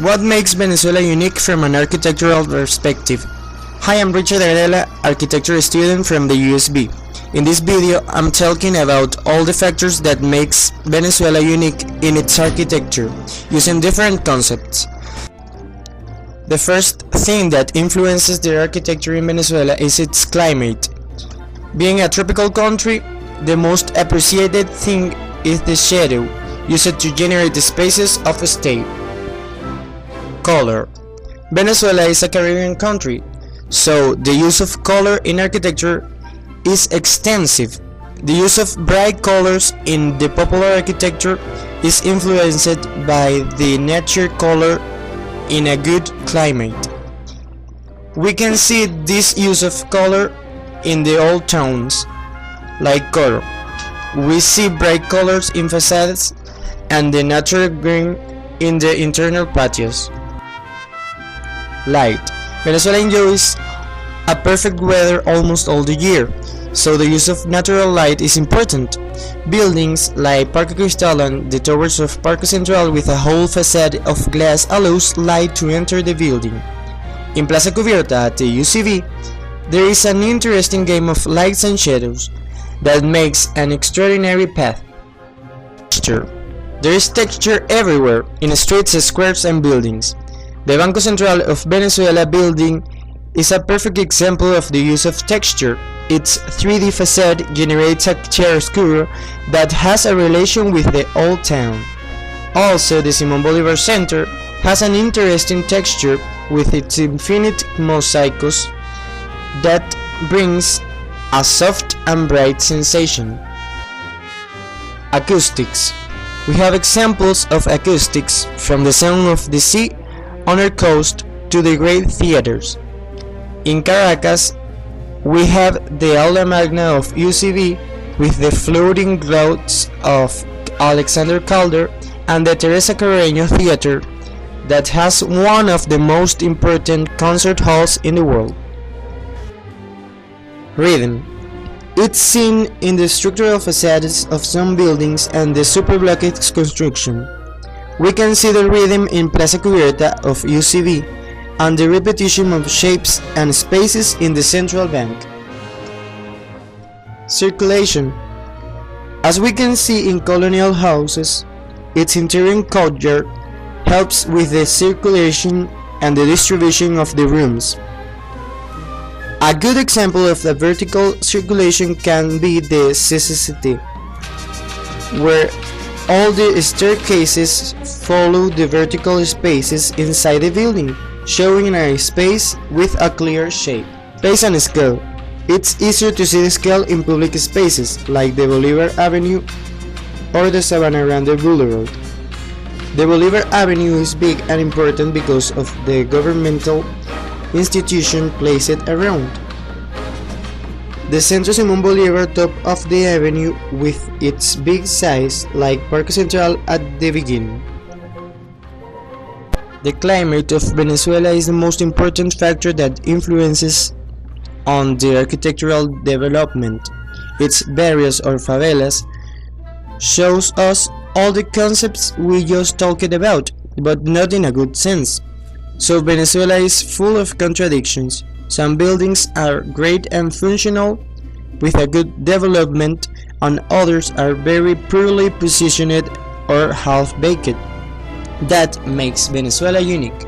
What makes Venezuela unique from an architectural perspective? Hi, I'm Richard Arela, architecture student from the USB. In this video, I'm talking about all the factors that makes Venezuela unique in its architecture, using different concepts. The first thing that influences the architecture in Venezuela is its climate. Being a tropical country, the most appreciated thing is the shadow, used to generate the spaces of a state. Color. Venezuela is a Caribbean country, so the use of color in architecture is extensive. The use of bright colors in the popular architecture is influenced by the nature color in a good climate. We can see this use of color in the old towns, like Coro. We see bright colors in facades and the natural green in the internal patios. Light. Venezuela enjoys a perfect weather almost all the year, so the use of natural light is important. Buildings like Parque Cristal and the towers of Parque Central with a whole facade of glass allows light to enter the building. In Plaza Cubierta at the UCV, there is an interesting game of lights and shadows that makes an extraordinary path. Texture. There is texture everywhere, in streets, squares and buildings. The Banco Central of Venezuela building is a perfect example of the use of texture. Its 3D facade generates a chiaroscuro that has a relation with the old town. Also, the Simón Bolívar Center has an interesting texture with its infinite mosaicos that brings a soft and bright sensation. Acoustics. We have examples of acoustics from the sound of the sea on our coast to the great theaters. In Caracas, we have the Aula Magna of UCV with the floating grounds of Alexander Calder and the Teresa Carreño Theater that has one of the most important concert halls in the world. Rhythm. It's seen in the structural facades of some buildings and the superblock construction. We can see the rhythm in Plaza Cubierta of UCV and the repetition of shapes and spaces in the central bank. Circulation. As we can see in colonial houses, its interior courtyard helps with the circulation and the distribution of the rooms. A good example of the vertical circulation can be the CCCT, where all the staircases follow the vertical spaces inside the building, showing a space with a clear shape. Space and scale. It's easier to see the scale in public spaces like the Bolivar Avenue or the Sabana Grande Boulevard. The Bolivar Avenue is big and important because of the governmental institution placed around. The Centro Simón Bolívar top of the avenue with its big size like Parque Central at the beginning. The climate of Venezuela is the most important factor that influences on the architectural development. Its barrios or favelas shows us all the concepts we just talked about, but not in a good sense. So Venezuela is full of contradictions. Some buildings are great and functional with a good development, and others are very poorly positioned or half-baked. That makes Venezuela unique.